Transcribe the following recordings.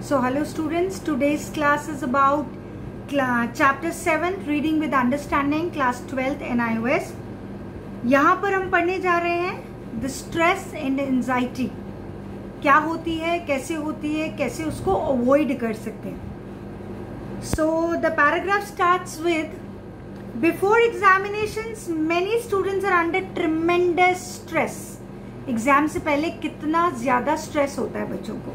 So hello students, today's class is about chapter 7 reading with understanding class 12th NIOS. यहाँ पर हम पढ़ने जा रहे हैं the stress and anxiety क्या होती है, कैसे उसको avoid कर सकते हैं. So the paragraph starts with before examinations many students are under tremendous stress. Exam से पहले कितना ज्यादा स्ट्रेस होता है बच्चों को.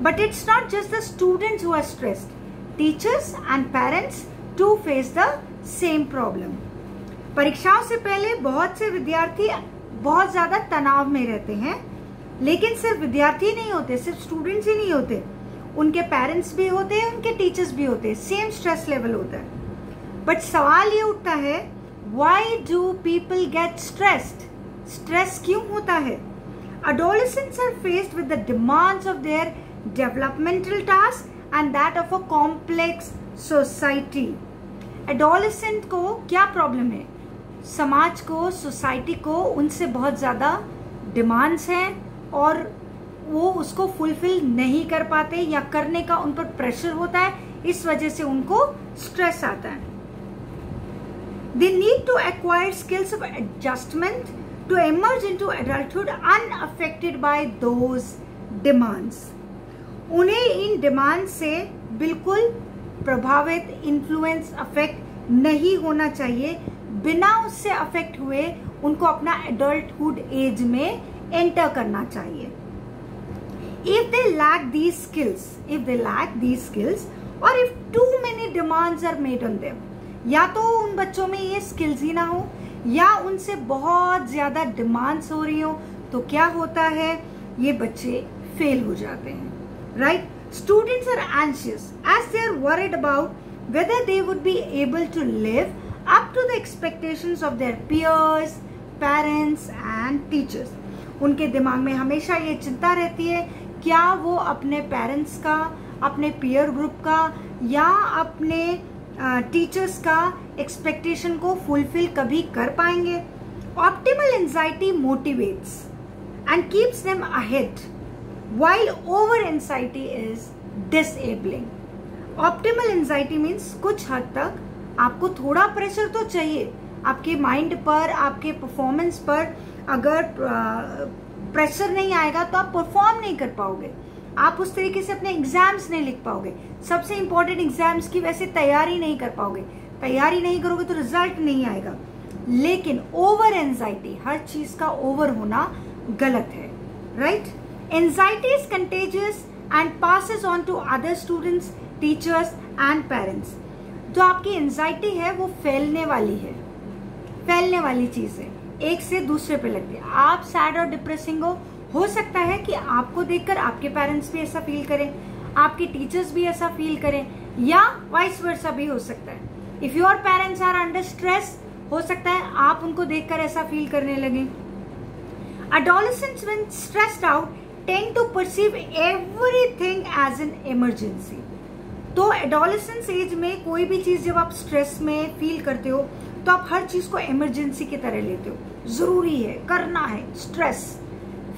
But it's not just the students who are stressed. Teachers and parents too face the same problem. परीक्षाओं से पहले बहुत से विद्यार्थी बहुत ज्यादा तनाव में रहते हैं, लेकिन सिर्फ विद्यार्थी नहीं होते, सिर्फ स्टूडेंट्स ही नहीं होते, उनके पेरेंट्स भी होते हैं, उनके टीचर्स भी होते हैं, सेम स्ट्रेस लेवल होता है. बट सवाल ये उठता है, why do people get stressed? Stress क्यों होता है? Adolescents are faced with the demands of their developmental tasks and that of a complex society. Adolescent को क्या प्रॉब्लम है? समाज को, सोसाइटी को उनसे बहुत ज़्यादा डिमांड्स हैं और वो उसको फुलफिल नहीं कर पाते या करने का उन पर प्रेशर होता है, इस वजह से उनको स्ट्रेस आता है. They need to acquire skills of adjustment to emerge into adulthood unaffected by those demands. उन्हें इन डिमांड से बिल्कुल प्रभावित, इन्फ्लुएंस, अफेक्ट नहीं होना चाहिए. बिना उससे अफेक्ट हुए उनको अपना एडल्टहुड एज में एंटर करना चाहिए. If they lack these skills or if too many demands are made on them, या तो उन बच्चों में ये स्किल्स ही ना हो या उनसे बहुत ज्यादा डिमांड्स हो रही हो, तो क्या होता है, ये बच्चे फेल हो जाते हैं. Right? Students are anxious as they are worried about whether they would be able to live up to the expectations of their peers, parents and teachers. उनके दिमाग में हमेशा ये चिंता रहती है, क्या वो अपने पेरेंट्स का, अपने पीयर ग्रुप का या अपने टीचर्स का एक्सपेक्टेशन को फुलफिल कभी कर पाएंगे. Optimal anxiety motivates and keeps them ahead, while over anxiety is disabling. Optimal anxiety means कुछ हद तक आपको थोड़ा प्रेशर तो चाहिए आपके माइंड पर, आपके परफॉर्मेंस पर. अगर प्रेशर नहीं आएगा तो आप परफॉर्म नहीं कर पाओगे, आप उस तरीके से अपने एग्जाम्स नहीं लिख पाओगे. सबसे इंपॉर्टेंट एग्जाम्स की वैसे तैयारी नहीं कर पाओगे, तैयारी नहीं करोगे तो रिजल्ट नहीं आएगा. लेकिन ओवर एंजाइटी, हर चीज का ओवर होना गलत है. Right? Anxiety is contagious and passes on to other students, teachers and parents. जो आपकी एंजाइटी है वो फैलने वाली चीज है, एक से दूसरे पे लगती है. आप सैड और डिप्रेसिंग हो सकता है कि आपको देखकर आपके पेरेंट्स भी ऐसा फील करें, आपके टीचर्स भी ऐसा फील करें, या वाइस वर्सा भी हो सकता है. If your parents are under stress, हो सकता है आप उनको देखकर ऐसा फील करने लगे. Adolescents when stressed out tend to perceive everything as an emergency. तो एडोलेसेंस एज में कोई भी चीज जब आप स्ट्रेस में फील करते हो तो आप हर चीज को इमरजेंसी की तरह लेते हो, जरूरी है, करना है. स्ट्रेस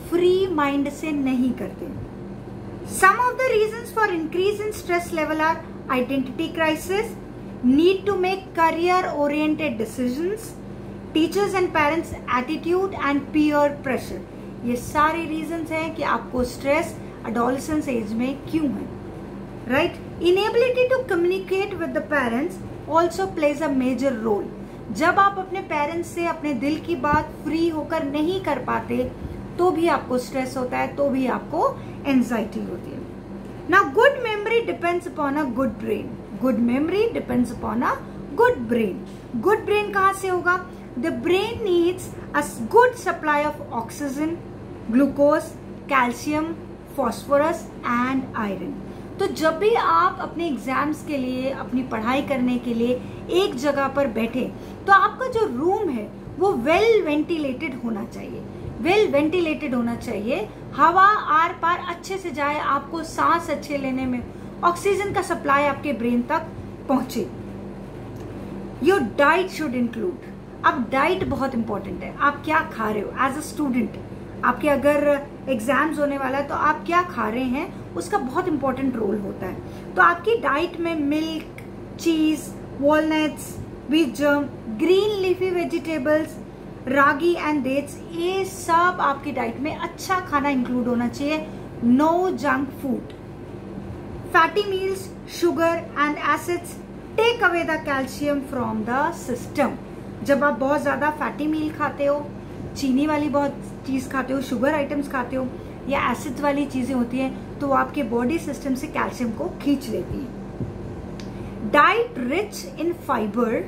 फ्री माइंड से नहीं करते. Some of the reasons for increase in stress level are identity crisis, need to make career oriented decisions, teachers and parents attitude and peer pressure. ये सारे रीजंस हैं कि आपको स्ट्रेस एडोलेसेंस एज में क्यों है. Right? Inability to communicate with the parents also plays a major role. जब आप अपने पेरेंट्स से अपने दिल की बात फ्री होकर नहीं कर पाते तो भी आपको स्ट्रेस होता है, तो भी आपको एंजाइटी होती है. Now good memory depends upon a good brain. Good memory depends upon a good brain. Good brain कहाँ से होगा? The brain needs a good supply of oxygen, glucose, calcium, phosphorus and iron. तो जब भी आप अपने एग्जाम्स के लिए, अपनी पढ़ाई करने के लिए एक जगह पर बैठे तो आपका जो रूम है वो वेल वेंटिलेटेड होना चाहिए. हवा आर पार अच्छे से जाए, आपको सांस अच्छे लेने में ऑक्सीजन का सप्लाई आपके ब्रेन तक पहुंचे. Your diet should include. अब डाइट बहुत इंपॉर्टेंट है, आप क्या खा रहे हो. एज अ स्टूडेंट आपके अगर एग्जाम्स होने वाला है, तो आप क्या खा रहे हैं उसका बहुत इंपॉर्टेंट रोल होता है। तो आपकी डाइट में milk, cheese, walnuts, wheat germ, green leafy vegetables, ragi and dates, ये सब आपकी डाइट में अच्छा खाना इंक्लूड होना चाहिए। No junk food. Fatty meals, sugar and acids take away the calcium from the system. जब आप बहुत ज्यादा फैटी मील खाते हो, चीनी वाली बहुत चीज खाते हो, शुगर आइटम्स खाते हो या एसिड्स वाली चीजें होती हैं, तो आपके बॉडी सिस्टम से कैल्शियम को खींच लेती है। Diet rich in fibre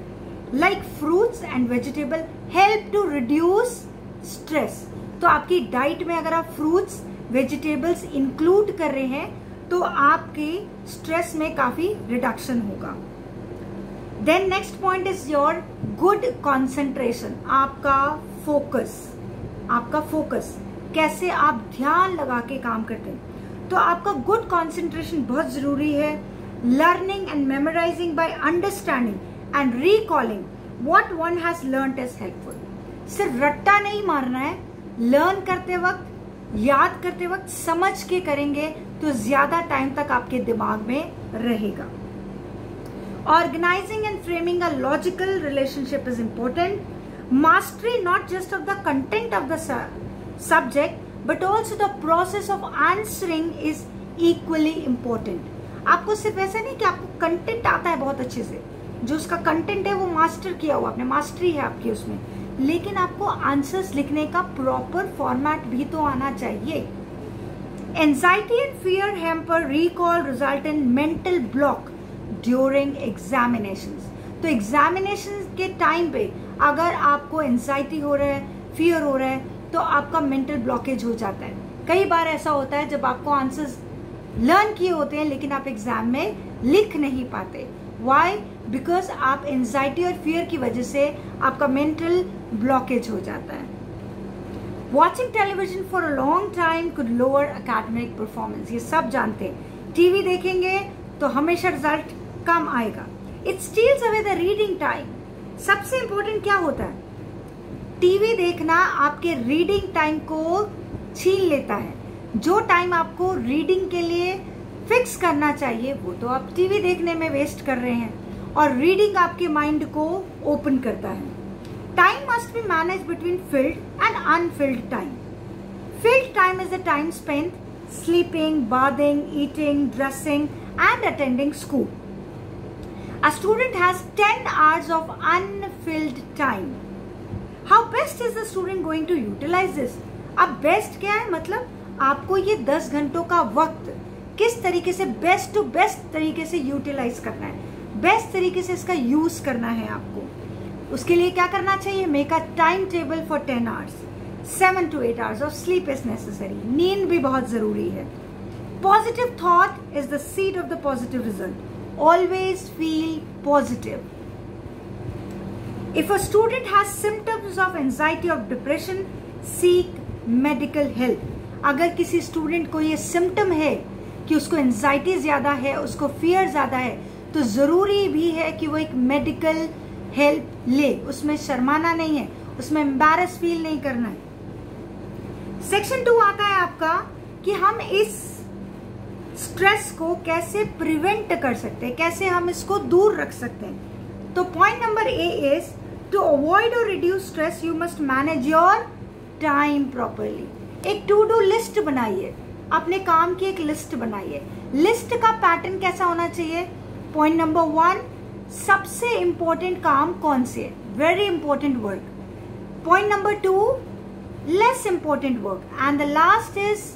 like fruits and vegetable help to reduce stress. तो आपकी डाइट में अगर आप फ्रूट्स, वेजिटेबल्स इंक्लूड कर रहे हैं तो आपके स्ट्रेस में काफी रिडक्शन होगा। Then next point is your good concentration. आपका फोकस कैसे आप ध्यान लगा के काम करते हैं, तो आपका गुड कंसंट्रेशन बहुत जरूरी है। Learning and memorising by understanding and recalling what one has learned is helpful. सिर्फ रट्टा नहीं मारना है, लर्न करते वक्त, याद करते वक्त समझ के करेंगे तो ज्यादा टाइम तक आपके दिमाग में रहेगा। Organising and framing a logical relationship is important. Mastery not just of the content of the subject but also the process of answering is equally important. आपको सिर्फ ऐसा नहीं कि आपको कंटेंट आता है बहुत अच्छे से, जो उसका कंटेंट है वो मास्टर किया हुआ, आपने मास्टरी है आपकी उसमें, लेकिन आपको आंसर्स लिखने का प्रॉपर फॉर्मेट भी तो आना चाहिए। Anxiety and fear hamper recall, result in mental block during examinations. तो एग्जामिनेशन के टाइम पे अगर आपको एंजाइटी हो रहा है, फियर हो रहा है, तो आपका मेंटल ब्लॉकेज हो जाता है। कई बार ऐसा होता है जब आपको आंसर्स लर्न किए होते हैं लेकिन आप एग्जाम में लिख नहीं पाते। वाई? बिकॉज आप एंजाइटी और फियर की वजह से आपका मेंटल ब्लॉकेज हो जाता है। Watching television for a long time could lower academic performance. ये सब जानते हैं, टीवी देखेंगे तो हमेशा रिजल्ट कम आएगा। It steals away the reading time. सबसे इंपॉर्टेंट क्या होता है, टीवी देखना आपके रीडिंग टाइम को छीन लेता है। जो टाइम आपको रीडिंग के लिए फिक्स करना चाहिए वो तो आप टीवी देखने में वेस्ट कर रहे हैं, और रीडिंग आपके माइंड को ओपन करता है। Time must be manage between filled and Anfield time. Field time is the time spent sleeping, bathing, eating, dressing and attending school. A student has 10 hours of unfilled time. How best is the student going to utilize this? अब best क्या है, मतलब आपको ये 10 घंटों का वक्त किस तरीके से बेस्ट टू बेस्ट तरीके से यूटिलाइज करना है, बेस्ट तरीके से इसका यूज करना है आपको। उसके लिए क्या करना चाहिए, make a time table for 10 hours, 7 to 8 hours of sleep is necessary. नींद भी बहुत जरूरी है। Positive thought is the seed of the positive result. Always feel positive. If a student has symptoms of anxiety or depression, seek medical help. अगर किसी student को ये symptom है कि उसको एंजाइटी ज्यादा है, उसको फियर ज्यादा है, तो जरूरी भी है कि वो एक मेडिकल हेल्प ले। उसमें शर्माना नहीं है, उसमें एम्बैरस फील नहीं करना है। सेक्शन 2 आता है आपका कि हम इस स्ट्रेस को कैसे प्रिवेंट कर सकते हैं, कैसे हम इसको दूर रख सकते हैं। तो point number A is to avoid और reduce stress you must manage your time properly. एक टू डू लिस्ट बनाइए, अपने काम की एक लिस्ट बनाइए। लिस्ट का पैटर्न कैसा होना चाहिए, पॉइंट नंबर 1 सबसे इंपॉर्टेंट काम कौन से है, very important work. Point number 2 less important work, and the last is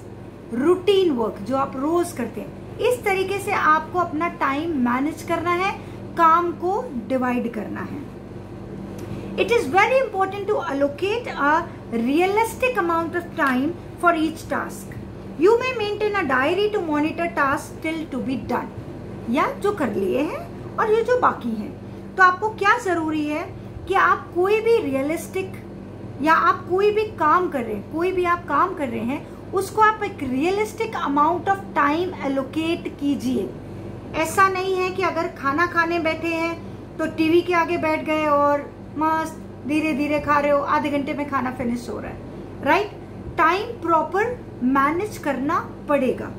routine work जो आप रोज करते हैं। इस तरीके से आपको अपना टाइम मैनेज करना है, काम को डिवाइड करना है। It is very important to allocate a realistic amount of time for each task. You may maintain a diary to monitor tasks still to be done. या जो कर लिए हैं और ये जो बाकी हैं। तो आपको क्या जरूरी है कि आप कोई भी रियलिस्टिक या आप कोई भी काम कर रहे हैं, कोई भी आप काम कर रहे हैं, उसको आप एक realistic amount of time allocate कीजिए। ऐसा नहीं है कि अगर खाना खाने बैठे हैं तो टीवी के आगे बैठ गए और मस्त धीरे धीरे खा रहे हो, आधे घंटे में खाना फिनिश हो रहा है, राइट। टाइम प्रॉपर मैनेज करना पड़ेगा।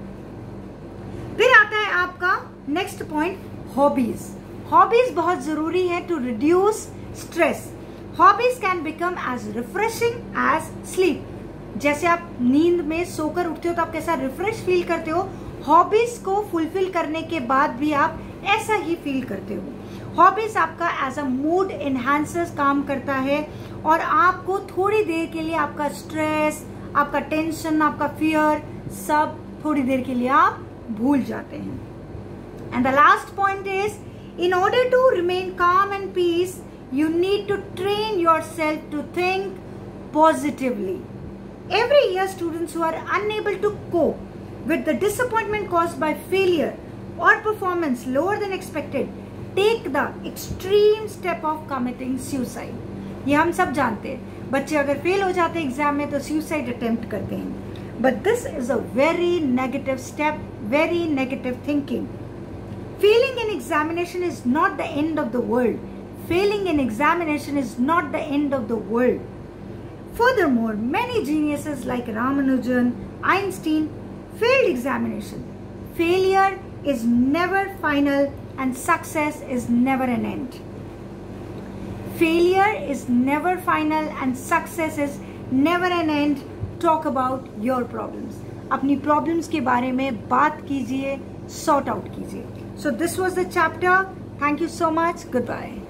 फिर आता है आपका नेक्स्ट पॉइंट, हॉबीज। हॉबीज बहुत जरूरी है to reduce stress. Hobbies can become as refreshing as sleep. जैसे आप नींद में सोकर उठते हो तो आप कैसा रिफ्रेश फील करते हो, हॉबीज को फुलफिल करने के बाद भी आप ऐसा ही फील करते हो। हॉबीज आपका एज अ मूड एनहांसर्स काम करता है और आपको थोड़ी देर के लिए आपका स्ट्रेस, आपका टेंशन, आपका फियर सब थोड़ी देर के लिए आप भूल जाते हैं। And the last point is, in order to remain calm and peace, you need to train yourself to think positively. Every year, students who are unable to cope with the disappointment caused by failure or performance lower than expected take the extreme step of committing suicide. ये हम सब जानते हैं, बच्चे अगर fail हो जाते हैं एग्जाम में तो सुसाइड अटेम्प्ट करते हैं। But this is a very negative step, very negative thinking. Failing in examination is not the end of the world. Failing in examination is not the end of the world. Furthermore, many geniuses like Ramanujan, Einstein failed examination. Failure is never final and success is never an end. Failure is never final and success is never an end. Talk about your problems. अपनी problems के बारे में बात कीजिए, sort out कीजिए. So this was the chapter. Thank you so much. Goodbye.